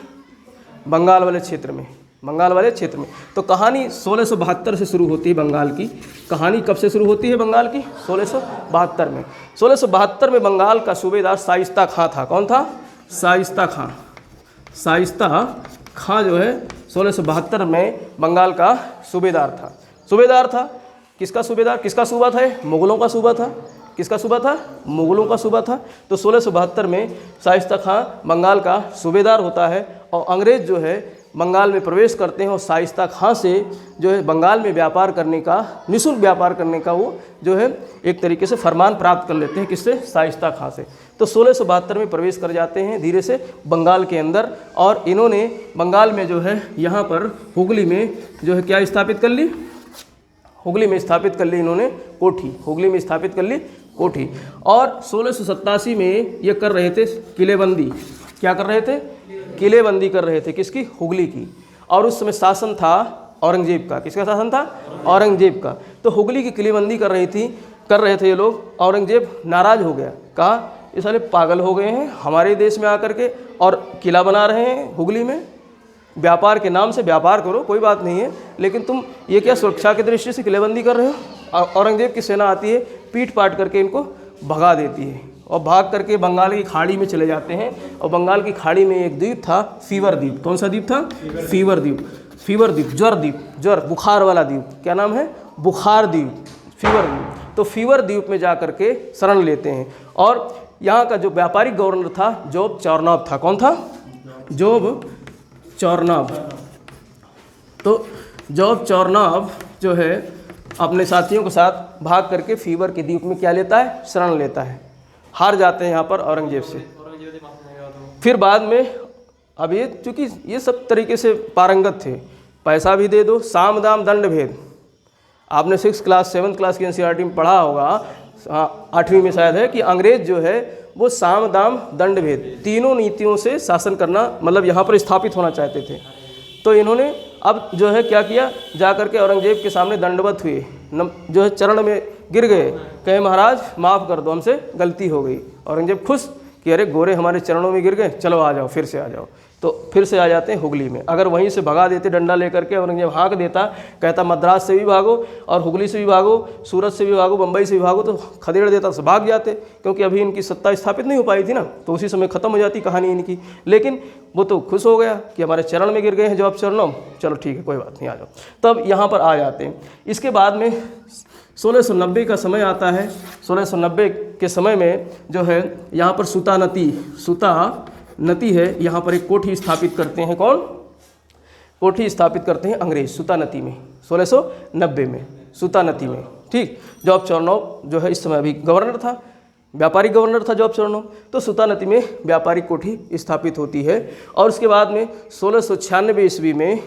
बंगाल वाले क्षेत्र में, बंगाल वाले क्षेत्र में। तो कहानी 1672 से शुरू होती है बंगाल की। कहानी कब से शुरू होती है बंगाल की, 1672 में। 1672 में बंगाल का सूबेदार शाइस्ता खां था। कौन था, शाइस्ता खां। शाइस्ता खां जो है 1672 में बंगाल का सूबेदार था। किसका सूबेदार, किसका सूबा था, मुगलों का सूबा था। किसका सूबा था, मुगलों का सूबा था। तो 1672 में शाइस्ता खां बंगाल का सूबेदार होता है और अंग्रेज़ जो है बंगाल में प्रवेश करते हैं और शाइस्ता खां से जो है बंगाल में व्यापार करने का, निःशुल्क व्यापार करने का वो जो है एक तरीके से फरमान प्राप्त कर लेते हैं। किससे, शाइस्ता खां से। तो 1672 में प्रवेश कर जाते हैं धीरे से बंगाल के अंदर, और इन्होंने बंगाल में जो है यहाँ पर हुगली में जो है क्या स्थापित कर ली, हुगली में स्थापित कर ली इन्होंने कोठी, हुगली में स्थापित कर ली कोठी। और 1687 में ये कर रहे थे किलेबंदी। क्या कर रहे थे, किलेबंदी कर रहे थे, किसकी, हुगली की। और उस समय शासन था औरंगजेब का। किसका शासन था, औरंगजेब का। तो हुगली की किलेबंदी कर रहे थे ये लोग। औरंगजेब नाराज़ हो गया, कहा ये साले पागल हो गए हैं, हमारे देश में आकर के और किला बना रहे हैं हुगली में। व्यापार के नाम से व्यापार करो, कोई बात नहीं है, लेकिन तुम ये क्या सुरक्षा की दृष्टि से किलेबंदी कर रहे हो। औरंगजेब की सेना आती है, पीट पाट करके इनको भगा देती है और भाग करके बंगाल की खाड़ी में चले जाते हैं। और बंगाल की खाड़ी में एक द्वीप था, फीवर द्वीप। कौन सा द्वीप था, फीवर द्वीप। फीवर द्वीप, ज्वर द्वीप, ज्वर बुखार वाला द्वीप। क्या नाम है, बुखार द्वीप, फीवर द्वीप। तो फीवर द्वीप में जा करके शरण लेते हैं। और यहाँ का जो व्यापारिक गवर्नर था जोब चौरनॉब था। कौन था, जोब चौरनॉब। तो जोब चौरनॉब जो है अपने साथियों के साथ भाग करके फीवर के द्वीप में क्या लेता है, शरण लेता है। हार जाते हैं यहाँ पर औरंगजेब से। फिर बाद में अब ये चूँकि ये सब तरीके से पारंगत थे, पैसा भी दे दो, साम दाम दंड भेद। आपने 6th क्लास 7th क्लास की NCERT में पढ़ा होगा, 8वीं में शायद है, कि अंग्रेज़ जो है वो साम दाम दंड भेद तीनों नीतियों से शासन करना, मतलब यहाँ पर स्थापित होना चाहते थे। तो इन्होंने अब जो है क्या किया, जा कर के औरंगजेब के सामने दंडवत हुए, जो है चरण में गिर गए, कहे महाराज माफ़ कर दो, हमसे गलती हो गई। औरंगजेब खुश कि अरे गोरे हमारे चरणों में गिर गए, चलो आ जाओ, फिर से आ जाओ। तो फिर से आ जाते हैं हुगली में। अगर वहीं से भगा देते डंडा लेकर के, औरंगजेब हाँक देता, कहता मद्रास से भी भागो और हुगली से भी भागो, सूरत से भी भागो, बम्बई से भी भागो, तो खदेड़ देता तो भाग जाते, क्योंकि अभी इनकी सत्ता स्थापित नहीं हो पाई थी ना, तो उसी समय ख़त्म हो जाती कहानी इनकी। लेकिन वो तो खुश हो गया कि हमारे चरण में गिर गए हैं जॉब चरणों, चलो ठीक है कोई बात नहीं, आ जाओ। तब यहाँ पर आ जाते हैं। इसके बाद में 1690 का समय आता है। 1690 के समय में जो है यहाँ पर सूता नदी है, यहाँ पर एक कोठी स्थापित करते हैं। कौन, कोठी स्थापित करते हैं अंग्रेज सूता नदी में, 1690 में सूता नदी में, ठीक। जॉब चौरनॉब जो है इस समय अभी गवर्नर था, व्यापारिक गवर्नर था जॉब चौरनॉब। तो सूता नदी में व्यापारिक कोठी स्थापित होती है। और उसके बाद में 1696 ईस्वी में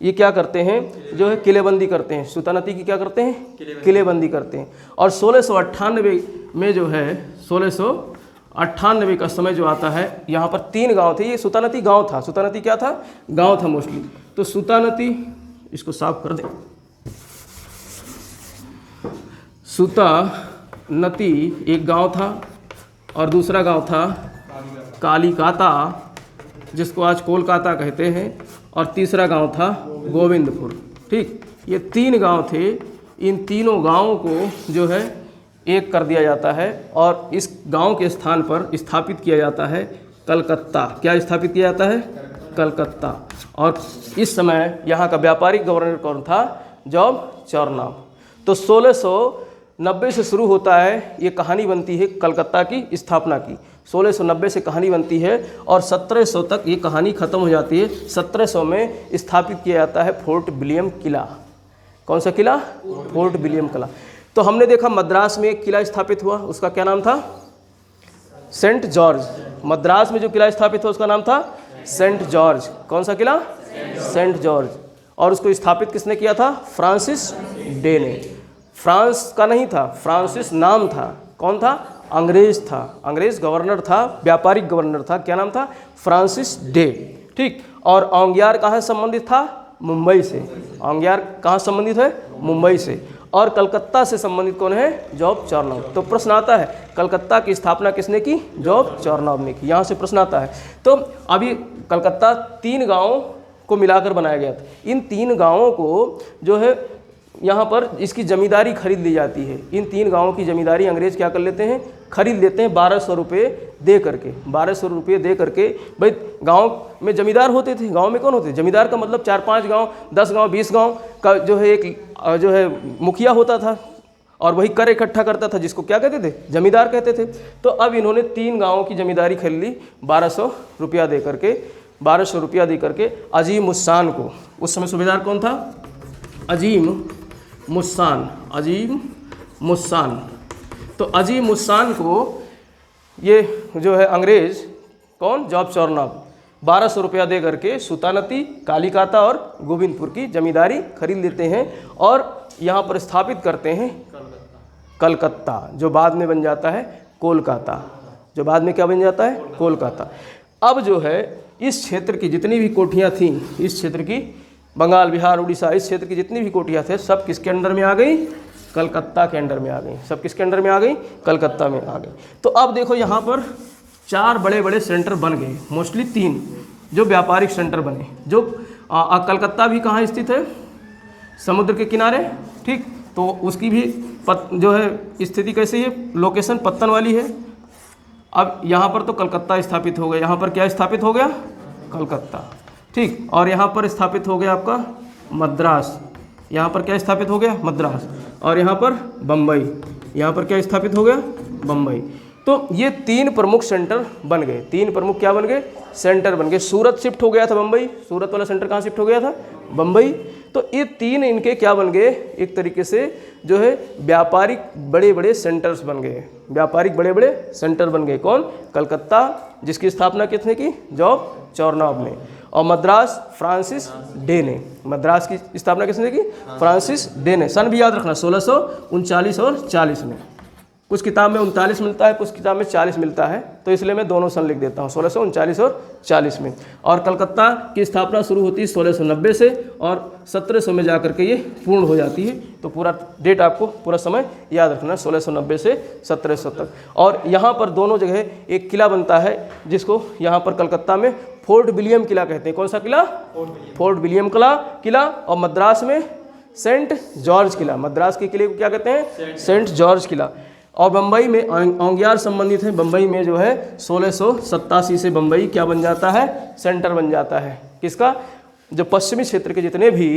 ये क्या करते हैं, जो है किलेबंदी करते हैं। सूता नदी की क्या करते हैं, किलेबंदी करते हैं। और 1698 में जो है 1698 का समय जो आता है, यहाँ पर 3 गांव थे। ये सूता नदी गांव था, सूता नदी क्या था, गांव था मोस्टली। तो सूता नदी, इसको साफ कर दें। सूता नदी एक गांव था और दूसरा गांव था कालीकाता, जिसको आज कोलकाता कहते हैं, और तीसरा गांव था गोविंदपुर, ठीक। ये 3 गांव थे। इन तीनों गांवों को जो है एक कर दिया जाता है और इस गांव के स्थान पर स्थापित किया जाता है कलकत्ता। क्या स्थापित किया जाता है, कलकत्ता। और इस समय यहाँ का व्यापारिक गवर्नर कौन था, जॉब चौरनॉब। तो 1690 से शुरू होता है, ये कहानी बनती है कलकत्ता की स्थापना की। 1690 से कहानी बनती है और 1700 तक ये कहानी ख़त्म हो जाती है। 1700 में स्थापित किया जाता है फोर्ट विलियम किला। कौन सा किला? फोर्ट विलियम किला। तो हमने देखा मद्रास में एक किला स्थापित हुआ, उसका क्या नाम था? Saint George. मद्रास में जो किला स्थापित हुआ उसका नाम था सेंट जॉर्ज। कौन सा किला? Saint George. और उसको स्थापित किसने किया था? फ्रांसिस डे ने। फ्रांस का नहीं था, फ्रांसिस नाम था। कौन था? अंग्रेज था, अंग्रेज गवर्नर था, व्यापारिक गवर्नर था। क्या नाम था? Francis day. ठीक। और औंगियार कहाँ संबंधित था? मुंबई से। औंगियार कहाँ संबंधित है? मुंबई से। और कलकत्ता से संबंधित कौन है? जॉब चार्नॉग। तो प्रश्न आता है कलकत्ता की स्थापना किसने की? जॉब चार्नॉग ने की। यहाँ से प्रश्न आता है। तो अभी कलकत्ता 3 गाँव को मिलाकर बनाया गया था। इन 3 गाँवों को जो है यहाँ पर इसकी ज़मींदारी खरीद ली जाती है। इन 3 गाँवों की ज़मींदारी अंग्रेज़ क्या कर लेते हैं? खरीद लेते हैं 1200 रुपये दे करके। 1200 रुपये दे करके। भाई गांव में जमींदार होते थे। गांव में कौन होते? जमींदार का मतलब 4-5 गांव, 10 गांव, 20 गांव का जो है एक जो है मुखिया होता था और वही कर इकट्ठा करता था, जिसको क्या कहते थे? जमींदार कहते थे। तो अब इन्होंने 3 गाँवों की जमींदारी खरीद ली 1200 रुपया दे करके। 1200 रुपया दे करके अजीम मुस्सान को, उस समय सूबेदार कौन था? अजीम मुस्सान। तो अजीम मुस्सान को ये जो है अंग्रेज़ कौन? जॉब चार्नॉग 1200 रुपया दे करके सुल्तानती, कालीकाता और गोविंदपुर की जमींदारी खरीद लेते हैं और यहाँ पर स्थापित करते हैं कलकत्ता, जो बाद में बन जाता है कोलकाता। जो बाद में क्या बन जाता है? कोलकाता। अब जो है इस क्षेत्र की जितनी भी कोठियाँ थीं, इस क्षेत्र की बंगाल, बिहार, उड़ीसा, इस क्षेत्र की जितनी भी कोठियाँ थे सब किसके अंडर में आ गई? कलकत्ता के अंडर में आ गई। सब किसके अंडर में आ गई? कलकत्ता में आ गई। तो अब देखो यहाँ पर 4 बड़े बड़े सेंटर बन गए, मोस्टली 3 जो व्यापारिक सेंटर बने। जो कलकत्ता भी कहाँ स्थित है? समुद्र के किनारे। ठीक। तो उसकी भी जो है स्थिति कैसी है? लोकेशन पत्तन वाली है। अब यहाँ पर तो कलकत्ता स्थापित हो गया। यहाँ पर क्या स्थापित हो गया? कलकत्ता। ठीक। और यहाँ पर स्थापित हो गया आपका मद्रास। यहाँ पर क्या स्थापित हो गया? मद्रास। और यहाँ पर बम्बई। यहाँ पर क्या स्थापित हो गया? बम्बई। तो ये 3 प्रमुख सेंटर बन गए। 3 प्रमुख क्या बन गए? सेंटर बन गए। सूरत शिफ्ट हो गया था बम्बई। सूरत वाला सेंटर कहाँ शिफ्ट हो गया था? बम्बई। तो ये 3 इनके क्या बन गए? एक तरीके से जो है व्यापारिक बड़े बड़े सेंटर्स बन गए। व्यापारिक बड़े बड़े सेंटर बन गए। कौन? कलकत्ता, जिसकी स्थापना किसने की? जॉब चार्नॉग ने। और मद्रास फ्रांसिस डे ने। मद्रास की स्थापना किसने की? फ्रांसिस डे ने। सन भी याद रखना 1639 और 40 में। कुछ किताब में 39 मिलता है, कुछ किताब में 40 मिलता है, तो इसलिए मैं दोनों सन लिख देता हूँ 1639 और 40 में। और कलकत्ता की स्थापना शुरू होती है 1690 से और 1700 में जाकर के ये पूर्ण हो जाती है। तो पूरा डेट आपको पूरा समय याद रखना 1690 से 1700 तक। और यहाँ पर दोनों जगह एक किला बनता है जिसको यहाँ पर कलकत्ता में फोर्ट विलियम किला कहते हैं। कौन सा किला? फोर्ट विलियम किला। और मद्रास में सेंट जॉर्ज किला। मद्रास के किले को क्या कहते हैं? सेंट जॉर्ज किला। और बम्बई में औंगियार संबंधित है। बम्बई में जो है 1687 से बम्बई क्या बन जाता है? सेंटर बन जाता है। किसका? जो पश्चिमी क्षेत्र के जितने भी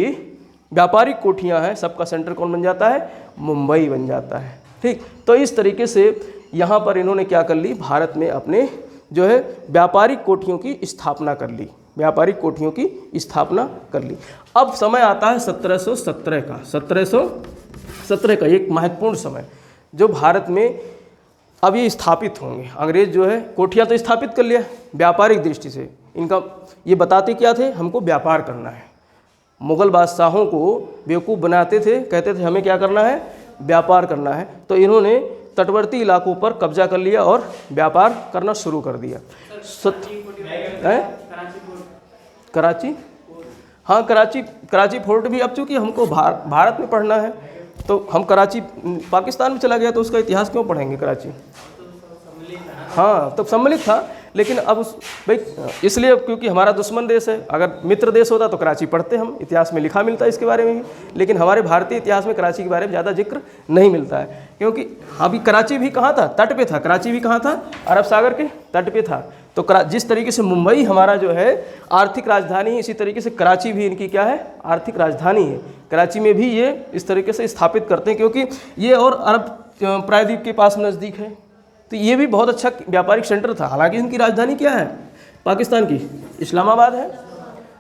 व्यापारिक कोठियाँ हैं सबका सेंटर कौन बन जाता है? मुंबई बन जाता है। ठीक। तो इस तरीके से यहाँ पर इन्होंने क्या कर ली? भारत में अपने जो है व्यापारिक कोठियों की स्थापना कर ली। व्यापारिक कोठियों की स्थापना कर ली। अब समय आता है 1717 का। 1717 का एक महत्वपूर्ण समय जो भारत में अब ये स्थापित होंगे। अंग्रेज जो है कोठियाँ तो स्थापित कर लिया व्यापारिक दृष्टि से। इनका ये बताते क्या थे? हमको व्यापार करना है। मुग़ल बादशाहों को बेवकूफ़ बनाते थे, कहते थे हमें क्या करना है? व्यापार करना है। तो इन्होंने तटवर्ती इलाकों पर कब्जा कर लिया और व्यापार करना शुरू कर दिया। कराची, हाँ कराची फोर्ट भी। अब चूँकि हमको भारत में पढ़ना है तो हम कराची पाकिस्तान में चला गया तो उसका इतिहास क्यों पढ़ेंगे? कराची हाँ तब सम्मिलित था, लेकिन अब भाई इसलिए क्योंकि हमारा दुश्मन देश है। अगर मित्र देश होता तो कराची पढ़ते, हम इतिहास में लिखा मिलता है इसके बारे में भी। लेकिन हमारे भारतीय इतिहास में कराची के बारे में ज़्यादा जिक्र नहीं मिलता है, क्योंकि अभी कराची भी कहाँ था? तट पे था। कराची भी कहाँ था? अरब सागर के तट पे था। तो जिस तरीके से मुंबई हमारा जो है आर्थिक राजधानी है, इसी तरीके से कराची भी इनकी क्या है? आर्थिक राजधानी है। कराची में भी ये इस तरीके से स्थापित करते हैं क्योंकि ये और अरब प्रायद्वीप के पास नज़दीक है। तो ये भी बहुत अच्छा व्यापारिक सेंटर था। हालांकि इनकी राजधानी क्या है, पाकिस्तान की इस्लामाबाद है,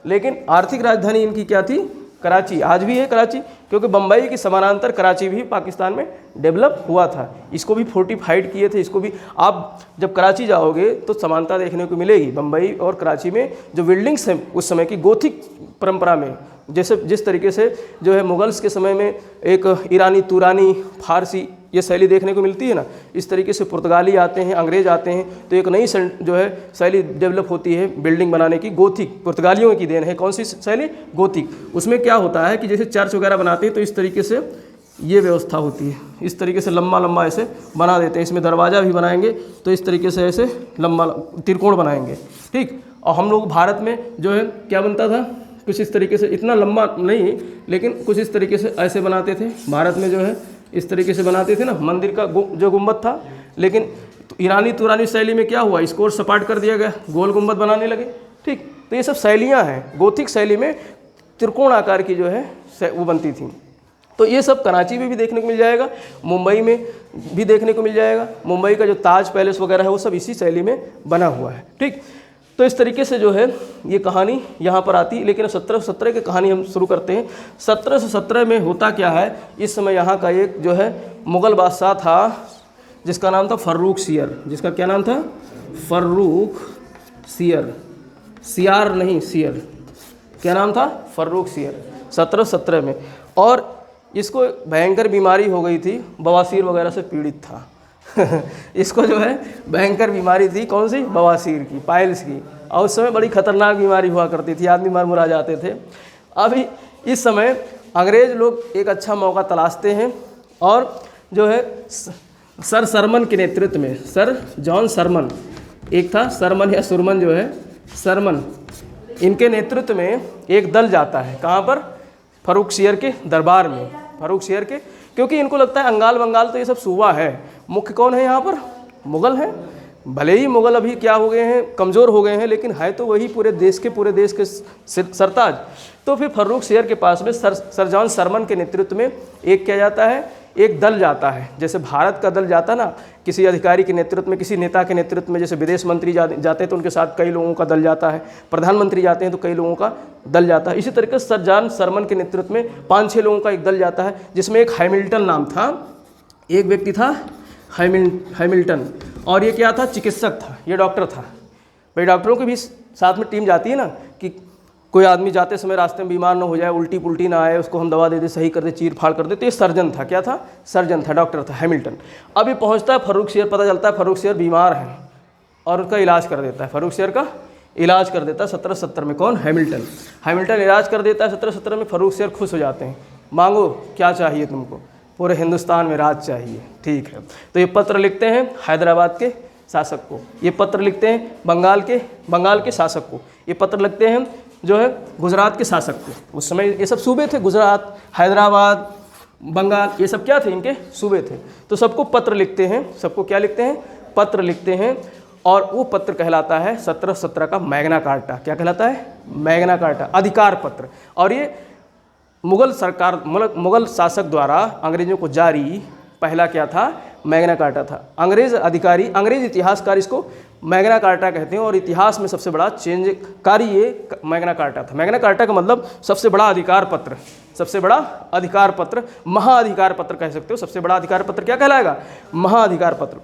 लेकिन आर्थिक राजधानी इनकी क्या थी, कराची। आज भी है कराची, क्योंकि बम्बई के समानांतर कराची भी पाकिस्तान में डेवलप हुआ था। इसको भी फोर्टिफाइड किए थे। इसको भी आप जब कराची जाओगे तो समानता देखने को मिलेगी बम्बई और कराची में। जो बिल्डिंग्स हैं उस समय की गोथिक परंपरा में, जैसे जिस तरीके से जो है मुगल्स के समय में एक ईरानी, तुरानी, फारसी ये शैली देखने को मिलती है ना, इस तरीके से पुर्तगाली आते हैं, अंग्रेज आते हैं, तो एक नई जो है शैली डेवलप होती है बिल्डिंग बनाने की। गोथिक पुर्तगालियों की देन है। कौन सी शैली, गोथिक। उसमें क्या होता है कि जैसे चर्च वगैरह बनाते हैं तो इस तरीके से ये व्यवस्था होती है, इस तरीके से लंबा लंबा ऐसे बना देते हैं। इसमें दरवाज़ा भी बनाएंगे तो इस तरीके से ऐसे लंबा त्रिकोण बनाएंगे, ठीक। और हम लोग भारत में जो है क्या बनता था, कुछ इस तरीके से, इतना लंबा नहीं लेकिन कुछ इस तरीके से ऐसे बनाते थे। भारत में जो है इस तरीके से बनाते थे ना, मंदिर का जो गुंबद था। लेकिन ईरानी तुरानी शैली में क्या हुआ, इसको और सपाट कर दिया गया, गोल गुंबद बनाने लगे, ठीक। तो ये सब शैलियाँ हैं। गोथिक शैली में त्रिकोण आकार की जो है वो बनती थी। तो ये सब कराची में भी देखने को मिल जाएगा, मुंबई में भी देखने को मिल जाएगा। मुंबई का जो ताज पैलेस वगैरह है वो सब इसी शैली में बना हुआ है, ठीक। तो इस तरीके से जो है ये कहानी यहाँ पर आती है। लेकिन 1717 की कहानी हम शुरू करते हैं। 1717 में होता क्या है, इस समय यहाँ का एक जो है मुग़ल बादशाह था जिसका नाम था फर्रुख सियर। जिसका क्या नाम था, फर्रुख सियर, सियार नहीं सियर। क्या नाम था, फर्रुख सियर, 1717 में। और इसको भयंकर बीमारी हो गई थी, बवासीर वगैरह से पीड़ित था। इसको जो है भयंकर बीमारी थी, कौन सी, बवासीर की, पाइल्स की। और उस समय बड़ी खतरनाक बीमारी हुआ करती थी, आदमी मर मुरा जाते थे। अभी इस समय अंग्रेज़ लोग एक अच्छा मौका तलाशते हैं और जो है सर सरमन के नेतृत्व में, सर जॉन सरमन, एक था सरमन या सुरमन जो है, सरमन, इनके नेतृत्व में एक दल जाता है। कहाँ पर, फर्रुख सियर के दरबार में, फर्रुख सियर के, क्योंकि इनको लगता है अंगाल बंगाल तो ये सब सूबा है, मुख्य कौन है यहाँ पर, मुग़ल हैं। भले ही मुग़ल अभी क्या हो गए हैं, कमज़ोर हो गए हैं, लेकिन है तो वही पूरे देश के सरताज। तो फिर फर्रुख सियर के पास में सर जॉन सरमन के नेतृत्व में एक क्या जाता है, एक दल जाता है। जैसे भारत का दल जाता ना, किसी अधिकारी के नेतृत्व में, किसी नेता के नेतृत्व में, जैसे विदेश मंत्री जाते हैं तो उनके साथ कई लोगों का दल जाता है, प्रधानमंत्री जाते हैं तो कई लोगों का दल जाता है। इसी तरीके से सर जॉन सरमन के नेतृत्व में 5-6 लोगों का एक दल जाता है, जिसमें एक हैमिल्टन नाम था, एक व्यक्ति था हैमिल्टन, और ये क्या था, चिकित्सक था, ये डॉक्टर था। भाई डॉक्टरों की भी साथ में टीम जाती है ना, कि कोई आदमी जाते समय रास्ते में बीमार ना हो जाए, उल्टी पुल्टी ना आए, उसको हम दवा दे दे, सही कर दे, चीर फाड़ कर दे। तो ये सर्जन था, क्या था, सर्जन था, डॉक्टर था, हैमिल्टन। अभी पहुंचता है फर्रुख सियर, पता चलता है फर्रुख सियर बीमार है और उसका इलाज कर देता है, फर्रुख सियर का इलाज कर देता है 1770 में। कौन, हैमिल्टन। हैमिल्टन इलाज कर देता है 1770 में। फर्रुख सियर खुश हो जाते हैं, मांगो क्या चाहिए तुमको, पूरे हिंदुस्तान में राज चाहिए, ठीक है। तो ये पत्र लिखते हैं हैदराबाद के शासक को, ये पत्र लिखते हैं बंगाल के शासक को, ये पत्र लिखते हैं जो है गुजरात के शासक को। उस समय ये सब सूबे थे, गुजरात, हैदराबाद, बंगाल, ये सब क्या थे, इनके सूबे थे। तो सबको पत्र लिखते हैं, सबको क्या लिखते हैं, पत्र लिखते हैं। और वो पत्र कहलाता है 1717 का मैग्ना कार्टा। क्या कहलाता है, मैग्ना कार्टा, अधिकार पत्र। और ये मुग़ल सरकार, मुग़ल शासक द्वारा अंग्रेज़ों को जारी पहला क्या था, मैग्ना कार्टा था। अंग्रेज़ अधिकारी, अंग्रेज़ इतिहासकार इसको मैग्ना कार्टा कहते हैं। और इतिहास में सबसे बड़ा चेंजकारी ये मैग्ना कार्टा था। मैग्ना कार्टा का मतलब सबसे बड़ा अधिकार पत्र, सबसे बड़ा अधिकार पत्र, महाअधिकार पत्र कह सकते हो। सबसे बड़ा अधिकार पत्र क्या कहलाएगा, महाअधिकार पत्र।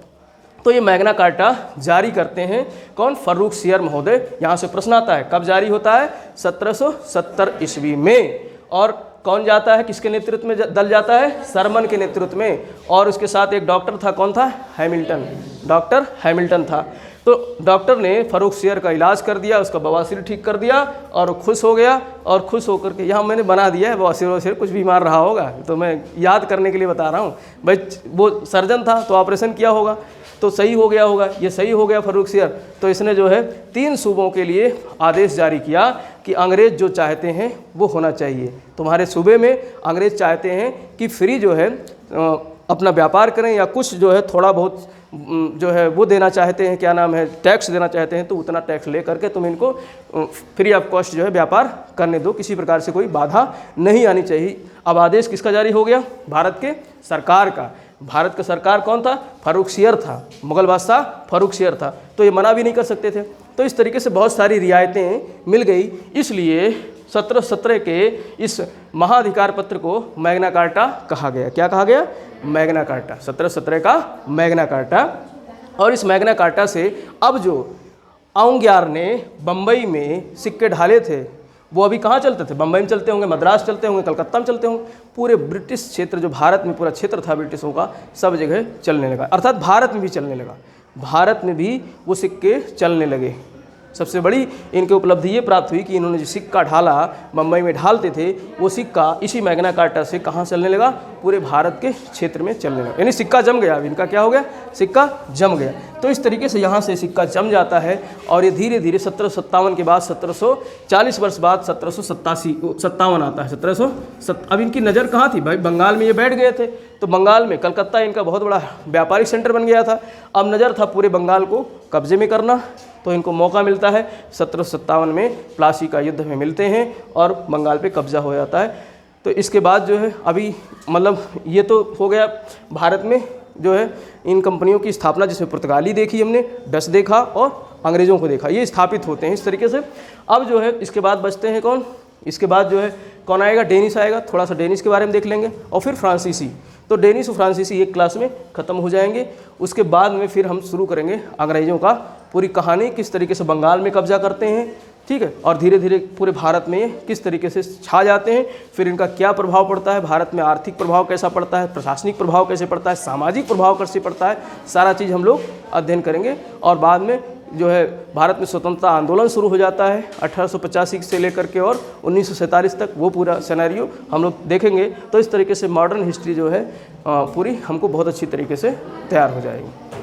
तो ये मैग्ना कार्टा जारी करते हैं कौन, फर्रुख सियर महोदय। यहाँ से प्रश्न आता है कब जारी होता है, 1770 ईस्वी में। और कौन जाता है, किसके नेतृत्व में दल जाता है, सरमन के नेतृत्व में। और उसके साथ एक डॉक्टर था, कौन था, हैमिल्टन, डॉक्टर हैमिल्टन था। तो डॉक्टर ने फर्रुख सियर का इलाज कर दिया, उसका बवासीर ठीक कर दिया और खुश हो गया। और खुश होकर के, यहाँ मैंने बना दिया है बवासीर ववासीर, कुछ बीमार रहा होगा तो मैं याद करने के लिए बता रहा हूँ। भाई वो सर्जन था तो ऑपरेशन किया होगा तो सही हो गया होगा, ये सही हो गया फर्रुख सियर। तो इसने जो है 3 सूबों के लिए आदेश जारी किया कि अंग्रेज़ जो चाहते हैं वो होना चाहिए। तुम्हारे सूबे में अंग्रेज़ चाहते हैं कि फ्री जो है अपना व्यापार करें, या कुछ जो है थोड़ा बहुत जो है वो देना चाहते हैं, क्या नाम है, टैक्स देना चाहते हैं, तो उतना टैक्स ले करके तुम इनको फ्री ऑफ कॉस्ट जो है व्यापार करने दो, किसी प्रकार से कोई बाधा नहीं आनी चाहिए। अब आदेश किसका जारी हो गया, भारत के सरकार का। भारत का सरकार कौन था? फर्रुखसियर था, मुगल बादशाह फर्रुखसियर था, तो ये मना भी नहीं कर सकते थे। तो इस तरीके से बहुत सारी रियायतें मिल गई, इसलिए 1717 के इस महाधिकार पत्र को मैग्ना कार्टा कहा गया। क्या कहा गया? Magna carta. 1717 का मैग्ना कार्टा। और इस मैग्ना कार्टा से अब जो आउंग्यार ने बम्बई में सिक्के ढाले थे वो अभी कहाँ चलते थे? बम्बई में चलते होंगे, मद्रास चलते होंगे, कलकत्ता में चलते होंगे। पूरे ब्रिटिश क्षेत्र, जो भारत में पूरा क्षेत्र था ब्रिटिशों का, सब जगह चलने लगा, अर्थात भारत में भी चलने लगा। भारत में भी वो सिक्के चलने लगे। सबसे बड़ी इनकी उपलब्धि ये प्राप्त हुई कि इन्होंने जो सिक्का ढाला, बम्बई में ढालते थे, वो सिक्का इसी मैग्ना कार्टा से कहाँ चलने लगा? पूरे भारत के क्षेत्र में चलने लगा। यानी सिक्का जम गया। अब इनका क्या हो गया? सिक्का जम गया। तो इस तरीके से यहाँ से सिक्का जम जाता है और ये धीरे धीरे 1757 के बाद 1740 वर्ष बाद 1757 आता है। 1707। अब इनकी नज़र कहाँ थी भाई? बंगाल में ये बैठ गए थे, तो बंगाल में कलकत्ता इनका बहुत बड़ा व्यापारिक सेंटर बन गया था। अब नज़र था पूरे बंगाल को कब्जे में करना, तो इनको मौका मिलता है 1757 में प्लासी का युद्ध में मिलते हैं और बंगाल पे कब्जा हो जाता है। तो इसके बाद जो है अभी मतलब ये तो हो गया भारत में जो है इन कंपनियों की स्थापना, जिसमें पुर्तगाली देखी हमने, डच देखा और अंग्रेज़ों को देखा, ये स्थापित होते हैं इस तरीके से। अब जो है इसके बाद बचते हैं कौन? इसके बाद जो है कौन आएगा? डेनिश आएगा। थोड़ा सा डेनिश के बारे में देख लेंगे और फिर फ्रांसीसी। तो डेनिश और फ्रांसीसी एक क्लास में ख़त्म हो जाएंगे। उसके बाद में फिर हम शुरू करेंगे अंग्रेज़ों का पूरी कहानी, किस तरीके से बंगाल में कब्जा करते हैं, ठीक है, और धीरे धीरे पूरे भारत में किस तरीके से छा जाते हैं, फिर इनका क्या प्रभाव पड़ता है भारत में, आर्थिक प्रभाव कैसा पड़ता है, प्रशासनिक प्रभाव कैसे पड़ता है, सामाजिक प्रभाव कैसे पड़ता है, सारा चीज़ हम लोग अध्ययन करेंगे। और बाद में जो है भारत में स्वतंत्रता आंदोलन शुरू हो जाता है 1885 से लेकर के और 1947 तक, वो पूरा सिनेरियो हम लोग देखेंगे। तो इस तरीके से मॉडर्न हिस्ट्री जो है पूरी हमको बहुत अच्छी तरीके से तैयार हो जाएगी।